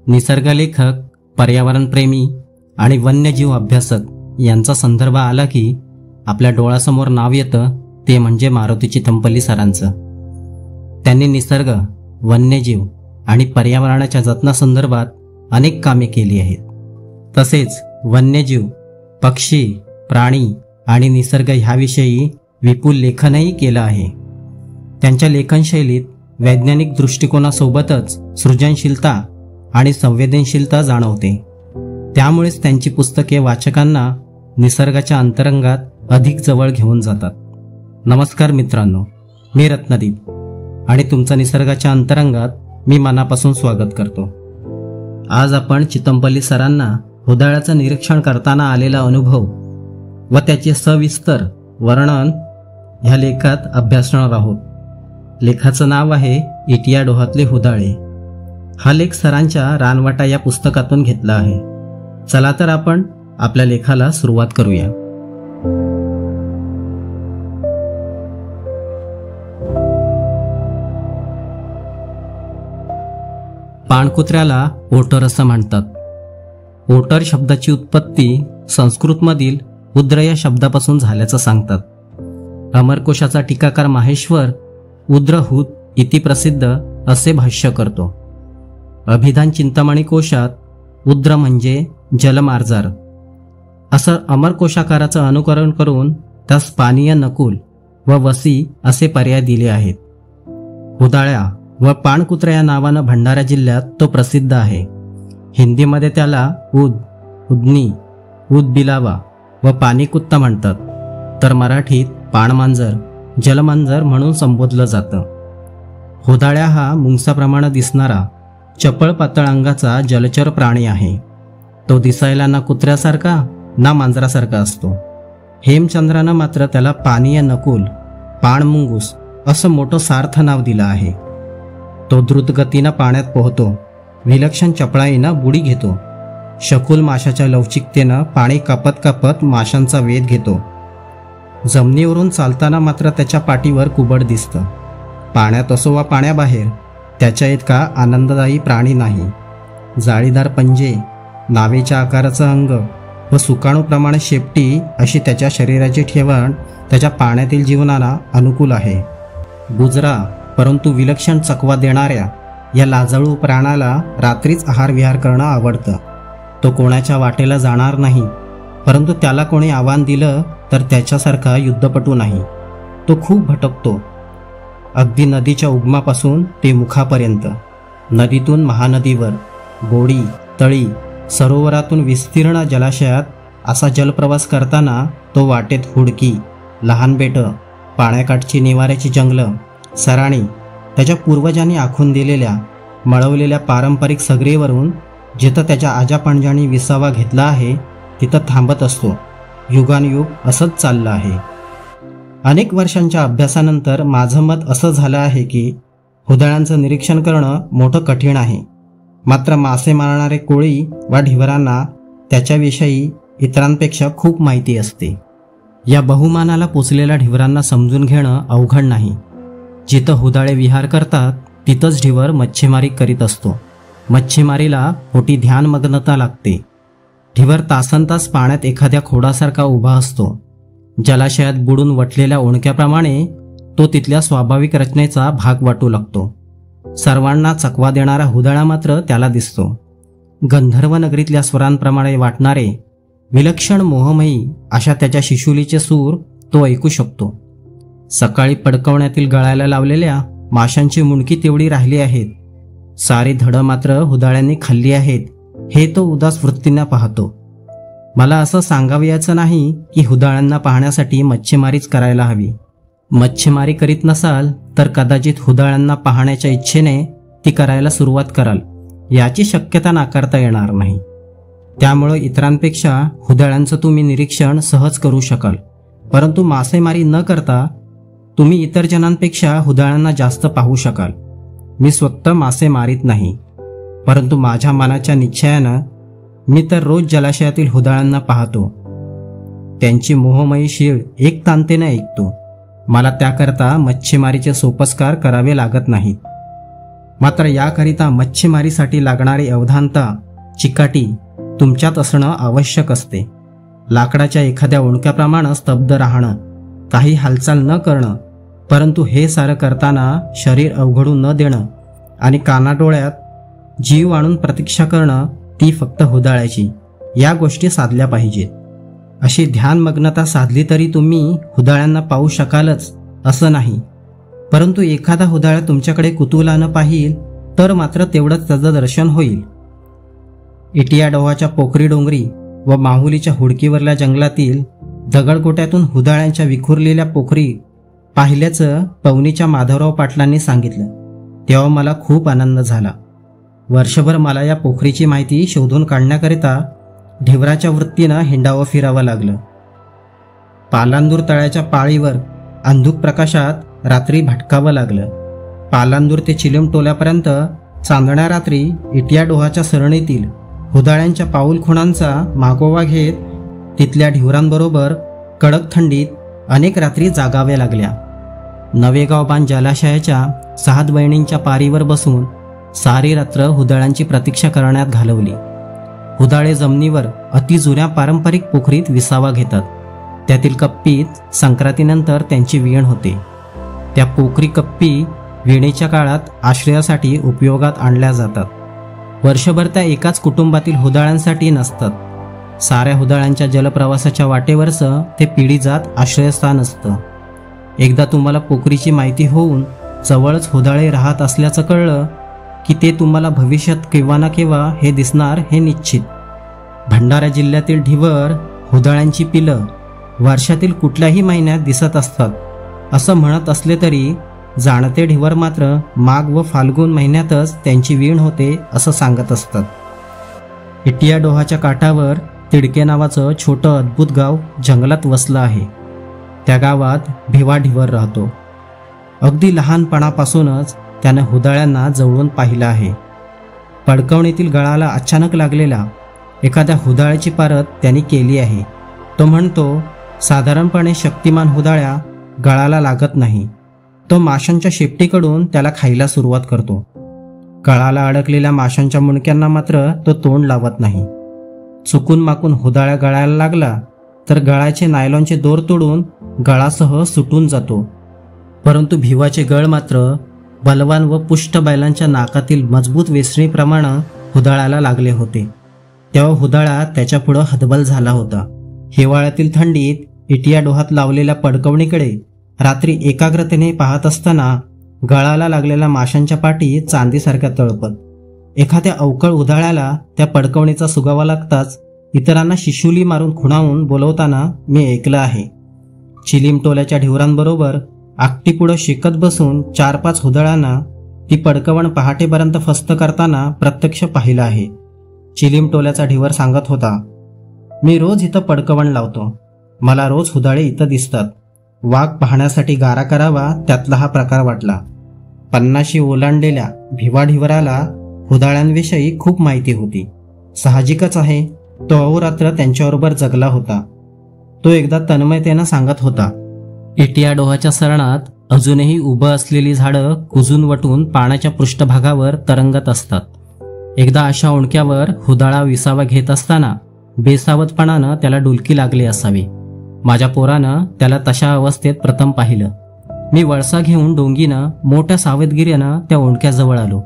निसर्गलेखक, पर्यावरणप्रेमी आणि वन्यजीव अभ्यासक यांचा संदर्भ आला की आपल्या डोळ्यासमोर नाव येतं ते म्हणजे मारुती चितमपल्ली सरांचं. त्यांनी निसर्ग, वन्यजीव आणि पर्यावरणाच्या जतनासंदर्भात अनेक कामे केली आहेत. तसेच वन्यजीव, पक्षी, प्राणी आणि निसर्ग ह्याविषयी विपुल लेखनही केलं आहे. त्यांच्या लेखनशैलीत वैज्ञानिक दृष्टिकोनासोबतच सृजनशीलता आणि संवेदनशीलता जाणवते. त्यामुळेच त्यांची पुस्तके वाचकांना निसर्गाच्या अंतरंगात अधिक जवळ घेऊन जातात. नमस्कार मित्रांनो, मी रत्नदीप आणि तुमचं निसर्गाच्या अंतरंगात मी मनापासून स्वागत करतो. आज आपण चितमपल्ली सरांना हुदाळ्याचं निरीक्षण करताना आलेला अनुभव व त्याचे सविस्तर वर्णन ह्या लेखात अभ्यासणार आहोत. लेखाचं नाव आहे इटिया डोहातले हुदाळे. हा लेख सरांच्या रानवाटा या पुस्तकातून घेतला आहे. चला तर आपण आपल्या लेखाला सुरुवात करूया. पाणकुत्र्याला ओटर असं म्हणतात. ओटर शब्दाची उत्पत्ती संस्कृतमधील उद्र या शब्दापासून झाल्याचं सांगतात. अमरकोशाचा टीकाकार माहेश्वर उद्रहूत इति प्रसिद्ध असे भाष्य करतो. अभिधान चिंतामणी कोशात उद्र म्हणजे जलमार्जार असं अमरकोशाकाराचं अनुकरण करून त्यास पानीय नकुल व वसी असे पर्याय दिले आहेत. हुदाळ्या व पाणकुत्रा या नावानं भंडारा जिल्ह्यात तो प्रसिद्ध आहे. हिंदीमध्ये त्याला उदनी, बिलावा व पाणीकुत्ता म्हणतात, तर मराठीत पाणमांजर, जलमांजर म्हणून संबोधलं जातं. हुदाळ्या हा मुंगसाप्रमाणे दिसणारा चपळ पातळ अंगाचा जलचर प्राणी आहे. तो दिसायला ना कुत्र्यासारखा ना मांजरासारखा असतो. हेमचंद्रानं मात्र त्याला पानीय नकुल, पाणमुंगूस असं मोठं सार्थ नाव दिलं आहे. तो द्रुतगतीनं पाण्यात पोहतो, विलक्षण चपळाईनं बुडी घेतो, शकुल माशाच्या लवचिकतेनं पाणी कापत कापत माशांचा वेध घेतो. जमिनीवरून चालताना मात्र त्याच्या पाठीवर कुबड दिसतं. पाण्यात असो वा पाण्याबाहेर त्याच्या इतका आनंददायी प्राणी नाही. जाळीदार पंजे, नावेच्या आकाराचं अंग व सुकाणूप्रमाणे शेपटी अशी त्याच्या शरीराची ठेवण त्याच्या पाण्यातील जीवनाला अनुकूल आहे. गुजरा परंतु विलक्षण चकवा देणाऱ्या या लाजाळू प्राण्याला रात्रीच आहार विहार करणं आवडतं. तो कोणाच्या वाटेला जाणार नाही, परंतु त्याला कोणी आव्हान दिलं तर त्याच्यासारखा युद्धपटू नाही. तो खूप भटकतो, अगदी नदीच्या उगमापासून ते मुखापर्यंत. नदीतून महानदीवर, गोडी, तळी, सरोवरातून विस्तीर्ण जलाशयात असा जलप्रवास करताना तो वाटेत हुडकी, लहान बेटं, पाण्याकाठची निवाऱ्याची जंगलं, सराणी, त्याच्या पूर्वजांनी आखून दिलेल्या मळवलेल्या पारंपरिक सगरीवरून जिथं त्याच्या आजापणजांनी विसावा घेतला आहे तिथं थांबत असतो. युगानुयुग असंच चाललं आहे. अनेक वर्षांच्या अभ्यासानंतर माझं मत असं झालं आहे की हुदाळ्यांचं निरीक्षण करणं मोठं कठीण आहे. मात्र मासे मारणारे कोळी वा ढिवरांना त्याच्याविषयी इतरांपेक्षा खूप माहिती असते. या बहुमानाला पोचलेल्या ढिवरांना समजून घेणं अवघड नाही. जिथं हुदाळे विहार करतात तिथंच ढिवर मच्छीमारी करीत असतो. मच्छीमारीला पोटी ध्यानमग्नता लागते. ढिवर तासनतास पाण्यात एखाद्या खोडासारखा उभा असतो. जलाशयात बुडून वटलेल्या ओंडक्याप्रमाणे तो तिथल्या स्वाभाविक रचनेचा भाग वाटू लागतो. सर्वांना चकवा देणारा हुदाळा मात्र त्याला दिसतो. गंधर्व नगरीतल्या स्वरांप्रमाणे वाटणारे विलक्षण मोहमयी अशा त्याच्या शिशुलीचे सूर तो ऐकू शकतो. सकाळी पडकवण्यातील गळायला लावलेल्या माशांची मुंडकी तेवढी राहिली आहेत. सारी धडं मात्र हुदाळ्यांनी खाल्ली आहेत हे तो उदास वृत्तीने पाहतो. मला असं सांगावयाचं नाही की हुदाळ्यांना पाहण्यासाठी मच्छीमारीच करायला हवी. मच्छीमारी करीत नसाल तर कदाचित हुदाळ्यांना पाहण्याच्या इच्छेने ती करायला सुरुवात कराल याची शक्यता नाकारता येणार नाही. त्यामुळे इतरांपेक्षा हुदाळ्यांचं तुम्ही निरीक्षण सहज करू शकाल. परंतु मासेमारी न करता तुम्ही इतर जणांपेक्षा हुदाळ्यांना जास्त पाहू शकाल. मी स्वतः मासे मारीत नाही, परंतु माझ्या मनाच्या निश्चयानं मी तर रोज जलाशयातील हुदाळ्यांना पाहतो. त्यांची मोहमयी शीळ एक तांतेने ऐकतो. मला त्याकरता मच्छीमारीचे सोपस्कार करावे लागत नाहीत. मात्र याकरिता मच्छीमारीसाठी लागणारी अवधानता, चिकाटी तुमच्यात असणं आवश्यक असते. लाकडाच्या एखाद्या ओंडक्याप्रमाणे स्तब्ध राहणं, काही हालचाल न करणं, परंतु हे सारं करताना शरीर अवघडू न देणं आणि कानाडोळ्यात जीव आणून प्रतीक्षा करणं, ती फक्त हुदाळ्याची, या गोष्टी साधल्या पाहिजेत. अशी ध्यानमग्नता साधली तरी तुम्ही हुदाळ्यांना पाहू शकालच असं नाही, परंतु एखादा हुदाळा तुमच्याकडे कुतूहलानं पाहिल तर मात्र तेवढंच त्याचं दर्शन होईल. इटियाडोहाच्या पोखरी डोंगरी व माहुलीच्या हुडकीवरल्या जंगलातील दगडगोट्यातून हुदाळ्यांच्या विखुरलेल्या पोखरी पाहिल्याचं पवनीच्या माधवराव पाटलांनी सांगितलं. तेव्हा मला खूप आनंद झाला. वर्षभर मला या पोखरीची माहिती शोधून काढण्याकरिता ढिवराच्या वृत्तीनं हिंडावं फिरावं लागलं. पालांदूर तळ्याच्या पाळीवर अंधुक प्रकाशात रात्री भटकावं लागलं. पालांदूर ते चिलीम टोल्यापर्यंत चांदण्या रात्री इटियाडोहाच्या सरणीतील हुदाळ्यांच्या पाऊल खुणांचा मागोवा घेत तिथल्या ढिवरांबरोबर कडक थंडीत अनेक रात्री जागाव्या लागल्या. नवेगाव जलाशयाच्या 6 बहिणींच्या पारीवर बसून सारी रात्र हुदाळ्यांची प्रतीक्षा करण्यात घालवली. हुदाळे जमिनीवर अतिजुन्या पारंपरिक पोखरीत विसावा घेतात. त्यातील कप्पीत संक्रांतीनंतर त्यांची विण होते. त्या पोखरी कप्पी विणीच्या काळात आश्रयासाठी उपयोगात आणल्या जातात. वर्षभर त्या एकाच कुटुंबातील हुदाळ्यांसाठी नसतात. साऱ्या हुदाळ्यांच्या जलप्रवासाच्या वाटेवरचं ते पिढीजात आश्रयस्थान असतं. एकदा तुम्हाला पोखरीची माहिती होऊन जवळच हुदाळे राहत असल्याचं कळलं की ते तुम्हाला भविष्यात केव्हा ना केव्हा हे दिसणार हे निश्चित. भंडारा जिल्ह्यातील ढिवर हुदाळ्यांची पिलं वर्षातील कुठल्याही महिन्यात दिसत असतात असं म्हणत असले तरी जाणते ढिवर मात्र माघ व फाल्गुन महिन्यातच त्यांची वीण होते असं सांगत असतात. इटियाडोहाच्या काठावर तिडके नावाचं छोटं अद्भुत गाव जंगलात वसलं आहे. त्या गावात भिवा ढिवर राहतो. अगदी लहानपणापासूनच त्यानं हुदाळ्यांना जवळून पाहिलं आहे. पडकवणीतील गळाला अचानक लागलेला एखाद्या हुदाळ्याची पारत त्यांनी केली आहे. तो म्हणतो, साधारणपणे शक्तिमान हुदाळ्या गळाला लागत नाही. तो माशांच्या शेपटीकडून त्याला खायला सुरुवात करतो. गळाला अडकलेल्या माशांच्या मुंडक्यांना मात्र तो तोंड लावत नाही. चुकून माकून हुदाळ्या गळायला लागला तर गळाचे नायलॉनचे दोर तोडून गळासह सुटून जातो. परंतु भिवाचे गळ मात्र बलवान व पुष्ट बैलांच्या नाकातील मजबूत वेसणीप्रमाणे हुदाळ्याला लागले होते. तेव्हा हुदाळा त्याच्यापुढं हतबल झाला होता. हिवाळ्यातील थंडीत इटियाडोहात लावलेल्या पडकवणीकडे रात्री एकाग्रतेने पाहत असताना गळाला लागलेल्या माशांच्या पाठी चांदीसारख्या तळपत. एखाद्या अवकळ उधाळ्याला त्या पडकवणीचा सुगावा लागताच इतरांना शिशुली मारून खुणावून बोलवताना मी ऐकलं आहे. चिलीम टोल्याच्या ढिवरांबरोबर आकटीपुढं शिकत बसून 4-5 हुदाळ्यांना ती पडकवण पहाटेपर्यंत फस्त करताना प्रत्यक्ष पाहिलं आहे. चिलीम टोल्याचा ढिवर सांगत होता, मी रोज इथं पडकवण लावतो. मला रोज हुदाळे इथं दिसतात. वाघ पाहण्यासाठी गारा करावा त्यातला हा प्रकार वाटला. 50 ओलांडलेल्या भिवा ढिवराला हुदाळ्यांविषयी खूप माहिती होती. साहजिकच आहे, तो अहोरात्र त्यांच्याबरोबर जगला होता. तो एकदा तन्मयतेनं सांगत होता, इटियाडोहाच्या सरणात अजूनही उभं असलेली झाडं कुजून वटून पाण्याच्या पृष्ठभागावर तरंगत असतात. एकदा अशा ओंडक्यावर हुदाळा विसावा घेत असताना बेसावधपणानं त्याला डुलकी लागली असावी. माझ्या पोरानं त्याला तशा अवस्थेत प्रथम पाहिलं. मी वळसा घेऊन डोंगीनं मोठ्या सावधगिरीनं त्या ओंडक्याजवळ आलो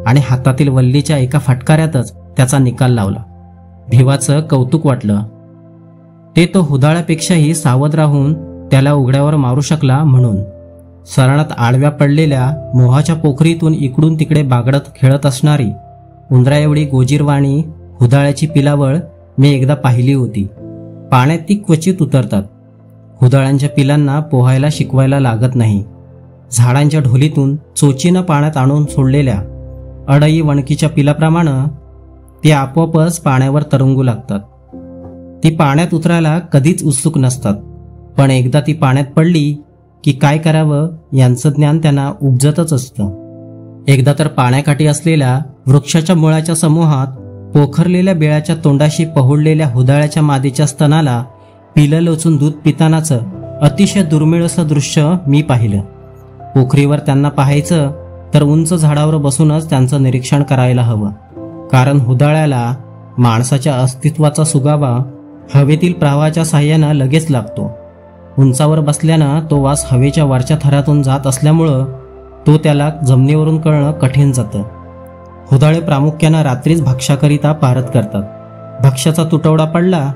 आणि हातातील वल्लीच्या एका फटकाऱ्यातच त्याचा निकाल लावला. भिवाचं कौतुक वाटलं. ते तो हुदाळ्यापेक्षाही सावध राहून त्याला उघड्यावर मारू शकला म्हणून. सरणात आडव्या पडलेल्या मोहाच्या पोखरीतून इकडून तिकडे बागडत खेळत असणारी उंदरा एवढी गोजीरवाणी हुदाळ्याची पिलावळ मी एकदा पाहिली होती. पाण्यात ती क्वचित उतरतात. हुदाळ्यांच्या पिलांना पोहायला शिकवायला लागत नाही. झाडांच्या ढोलीतून चोचीनं पाण्यात आणून सोडलेल्या अडई वणकीच्या पिलाप्रमाणे ती आपोआपच पाण्यावर तरंगू लागतात. ती पाण्यात उतरायला कधीच उत्सुक नसतात, पण एकदा ती पाण्यात पडली की काय करावं यांचं ज्ञान त्यांना उपजतच असतं. एकदा तर पाण्याकाठी असलेल्या वृक्षाच्या मुळाच्या समूहात पोखरलेल्या बेळाच्या तोंडाशी पहुडलेल्या हुदाळ्याच्या मादीच्या स्तनाला पिलं लोचून दूध पितानाचं अतिशय दुर्मिळ असं दृश्य मी पाहिलं. पोखरीवर त्यांना पाहायचं तर उंच झाडावर बसूनच त्यांचं निरीक्षण करायला हवं, कारण हुदाळ्याला माणसाच्या अस्तित्वाचा सुगावा हवेतील प्रवाहाच्या साह्यानं लगेच लागतो. उंचावर बसल्यानं तो वास हवेच्या वरच्या थरातून जात असल्यामुळं तो त्याला जमिनीवरून कळणं कठीण जातं. हुदाळे प्रामुख्यानं रात्रीच भक्ष्याकरिता पारत करतात. भक्ष्याचा तुटवडा पडला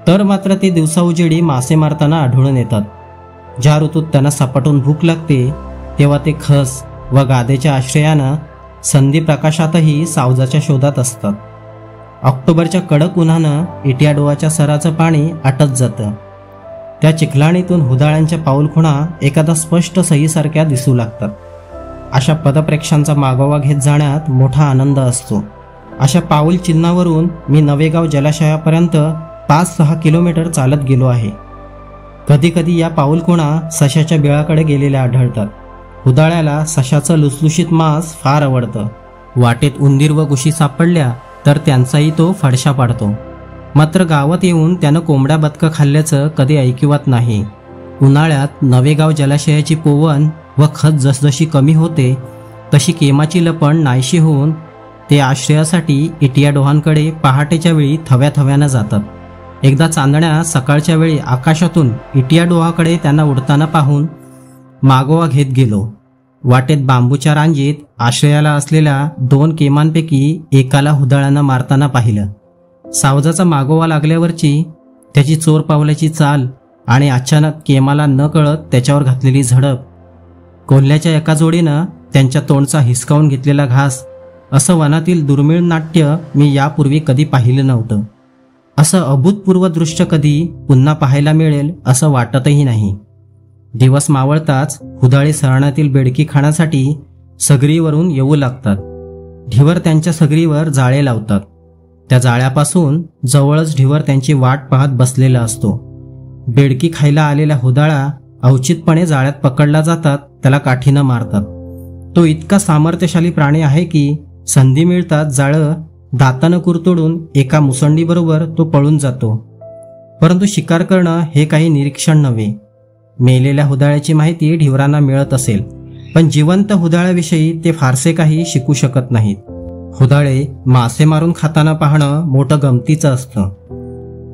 तर मात्र ते दिवसाउजेडी मासे मारताना आढळून येतात. ज्या ऋतूत त्यांना सपाटून भूक लागते तेव्हा ते खस व गादेच्या आश्रयानं संधी प्रकाशातही सावजाच्या शोधात असतात. ऑक्टोबरच्या कडक उन्हानं इटियाडोआच्या सराचं पाणी आटत जातं. त्या चिखलाणीतून हुदाळ्यांच्या पाऊलखुणा एखादा स्पष्ट सहीसारख्या दिसू लागतात. अशा पदप्रेक्षांचा मागोवा घेत जाण्यात मोठा आनंद असतो. अशा पाऊल चिन्हावरून मी नवेगाव जलाशयापर्यंत 5-6 किलोमीटर चालत गेलो आहे. कधी कधी या पाऊलखुणा सशाच्या बिळाकडे गेलेल्या आढळतात. हुदाळ्याला सशाचं लुसलुशीत मांस फार आवडतं. वाटेत उंदीर व घुशी सापडल्या तर त्यांचाही तो फडशा पाडतो. मात्र गावात येऊन त्यानं कोंबड्या बदकं खाल्ल्याचं कधी ऐकिवात नाही. उन्हाळ्यात नवेगाव जलाशयाची पोवन व खत जसजशी कमी होते तशी केमाची लपण नाहीशी होऊन ते आश्रयासाठी इटियाडोहांकडे पहाटेच्या वेळी थव्या थव्यानं जातात. एकदा चांदण्या सकाळच्या वेळी आकाशातून इटियाडोहाकडे त्यांना उडताना पाहून मागोवा घेत गेलो. वाटेत बांबूच्या रांजीत आश्रयाला असलेल्या 2 केमांपैकी एकाला हुदाळ्यानं मारताना पाहिलं. सावजाचा मागोवा लागल्यावरची त्याची चोर पावलाची चाल आणि अचानक केमाला न कळत त्याच्यावर घातलेली झडप, कोल्ह्याच्या एका जोडीनं त्यांच्या तोंडचा हिसकावून घेतलेला घास, असं वनातील दुर्मिळ नाट्य मी यापूर्वी कधी पाहिलं नव्हतं. असं अभूतपूर्व दृश्य कधी पुन्हा पाहायला मिळेल असं वाटतही नाही. दिवस मावळताच हुदाळे सरणातील बेडकी खाण्यासाठी सगरीवरून येऊ लागतात. ढिवर त्यांच्या सगरीवर जाळे लावतात. त्या जाळ्यापासून जवळच ढिवर त्यांची वाट पाहत बसलेला असतो. बेडकी खायला आलेला हुदाळा अवचितपणे जाळ्यात पकडला जातात त्याला काठीनं मारतात. तो इतका सामर्थ्यशाली प्राणी आहे की संधी मिळतात जाळं दातानं कुरतोडून एका मुसंडीबरोबर तो पळून जातो. परंतु शिकार करणं हे काही निरीक्षण नव्हे. मेलेल्या हुदाळ्याची माहिती ढिवरांना मिळत असेल, पण जिवंत हुदाळ्याविषयी ते फारसे काही शिकू शकत नाहीत. हुदाळे मासे मारून खाताना पाहणं मोठं गमतीचं असतं.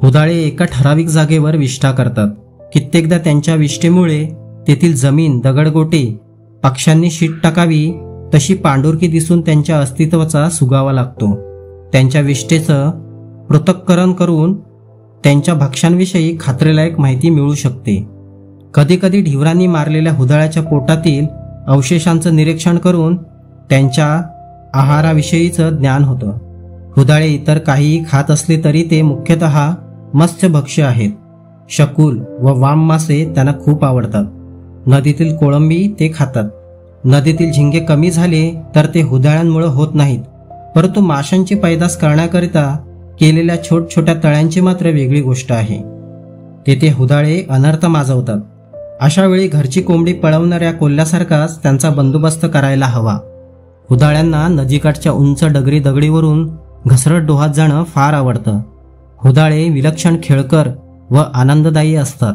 हुदाळे एका ठराविक जागेवर विष्ठा करतात. कित्येकदा त्यांच्या विष्ठेमुळे तेथील जमीन, दगडगोटे पक्ष्यांनी शीट टाकावी तशी पांढुरकी दिसून त्यांच्या अस्तित्वाचा सुगावा लागतो. त्यांच्या विष्ठेचं पृथक्करण करून त्यांच्या भक्ष्यांविषयी खात्रीलायक माहिती मिळू शकते. कधीकधी ढिवरांनी मारलेल्या हुदाळ्याच्या पोटातील अवशेषांचं निरीक्षण करून त्यांच्या आहाराविषयीचं ज्ञान होतं. हुदाळे इतर काहीही खात असले तरी ते मुख्यतः मत्स्यभक्ष्य आहेत. शकूल व वाम मासे त्यांना खूप आवडतात. नदीतील कोळंबी ते खातात. नदीतील झिंगे कमी झाले तर ते हुदाळ्यांमुळे होत नाहीत, परंतु माशांची पैदास करण्याकरिता केलेल्या छोट्या तळ्यांची मात्र वेगळी गोष्ट आहे. तेथे हुदाळे अनर्थ माजवतात. अशा वेळी घरची कोंबडी पळवणाऱ्या कोल्ह्यासारखाच त्यांचा बंदोबस्त करायला हवा. हुदाळ्यांना नदीकाठच्या उंच डगरी दगडीवरून घसरत डोहात जाणं फार आवडतं. हुदाळे विलक्षण खेळकर व आनंददायी असतात.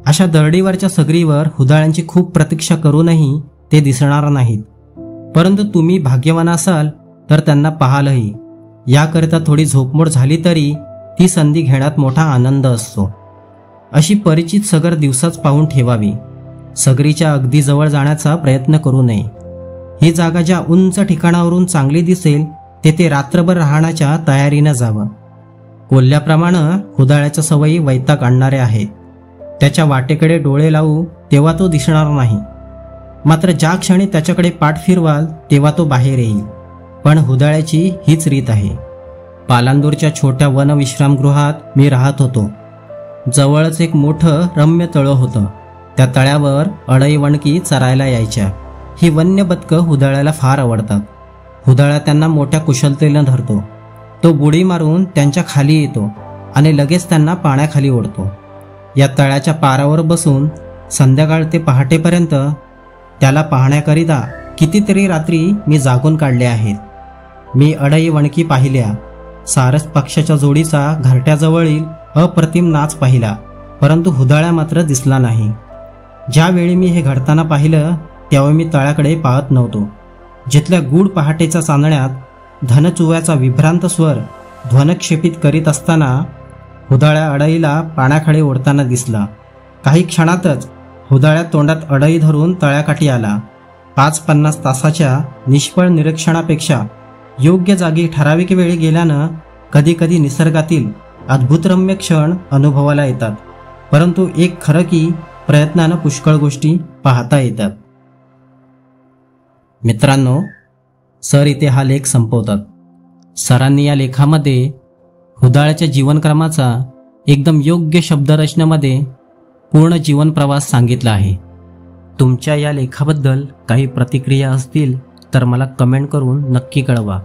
अशा दरडीवरच्या सगरीवर हुदाळ्यांची खूप प्रतीक्षा करूनही ते दिसणार नाहीत. परंतु तुम्ही भाग्यवान असाल तर त्यांना पाहालही. याकरिता थोडी झोपमोड झाली तरी ती संधी घेण्यात मोठा आनंद असतो. अशी परिचित सगर दिवसाच पाहून ठेवावी. सगरीच्या अगदी जवळ जाण्याचा प्रयत्न करू नये. ही जागा ज्या उंच ठिकाणावरून चांगली दिसेल तेथे रात्रभर राहण्याच्या तयारीनं जावं. कोल्ह्याप्रमाणे हुदाळ्याच्या सवयी वैताग आणणाऱ्या आहेत. त्याच्या वाटेकडे डोळे लावू तेव्हा तो दिसणार नाही, मात्र ज्या क्षणी त्याच्याकडे पाठ फिरवाल तेव्हा तो बाहेर येईल. पण हुदाळ्याची हीच रीत आहे. पालांदूरच्या छोट्या वनविश्रामगृहात मी राहत होतो. जवळच एक मोठं रम्य तळं होतं. त्या तळ्यावर अळई वणकी चरायला यायच्या. ही वन्य बदकं हुदाळ्याला फार आवडतात. हुदाळा त्यांना मोठ्या कुशलतेनं धरतो. तो बुडी मारून त्यांच्या खाली येतो आणि लगेच त्यांना पाण्याखाली ओढतो. या तळ्याच्या पारावर बसून संध्याकाळ ते पहाटेपर्यंत त्याला पाहण्याकरिता कितीतरी रात्री मी जागून काढले आहेत. मी अडई वणकी पाहिल्या. सारस पक्षाच्या जोडीचा घरट्याजवळील अप्रतिम नाच पाहिला, परंतु हुदाळा मात्र दिसला नाही. ज्यावेळी मी हे घडताना पाहिलं तेव्हा मी तळ्याकडे पाहत नव्हतो. जिथल्या गूढ पहाटेच्या चांदण्यात धनचुव्याचा विभ्रांत स्वर ध्वनक्षेपित करीत असताना हुदाळ्या अडईला पाण्याखाली ओढताना दिसला. काही क्षणातच हुदाळ्या तोंडात अडई धरून तळ्याकाठी आला. 5-50 तासाच्या निष्फळ निरीक्षणापेक्षा योग्य जागी ठराविक वेळी गेल्यानं कधीकधी निसर्गातील अद्भुतरम्य क्षण अनुभवाला येतात. परंतु एक खरं की प्रयत्नानं पुष्कळ गोष्टी पाहता येतात. मित्रांनो, सर इथे हा लेख संपवतात. सरांनी या लेखामध्ये हुदाळ्याच्या जीवनक्रमाचा एकदम योग्य शब्दरचनेमध्ये पूर्ण जीवन प्रवास सांगितला आहे. तुमच्या या लेखाबद्दल काही प्रतिक्रिया असतील तर मला कमेंट करून नक्की कळवा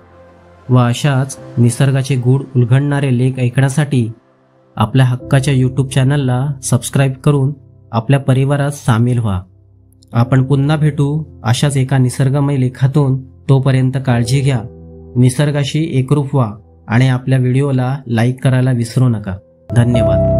व अशाच निसर्गाचे गूढ उलगडणारे लेख ऐकण्यासाठी आपल्या हक्काच्या यूट्यूब चॅनलला सबस्क्राईब करून आपल्या परिवारात सामील व्हा. आपण पुन्हा भेटू अशाच एका निसर्गमय लेखातून. तोपर्यंत काळजी घ्या, निसर्गाशी एकरूप व्हा आणि आपल्या व्हिडिओला लाईक करायला विसरू नका. धन्यवाद.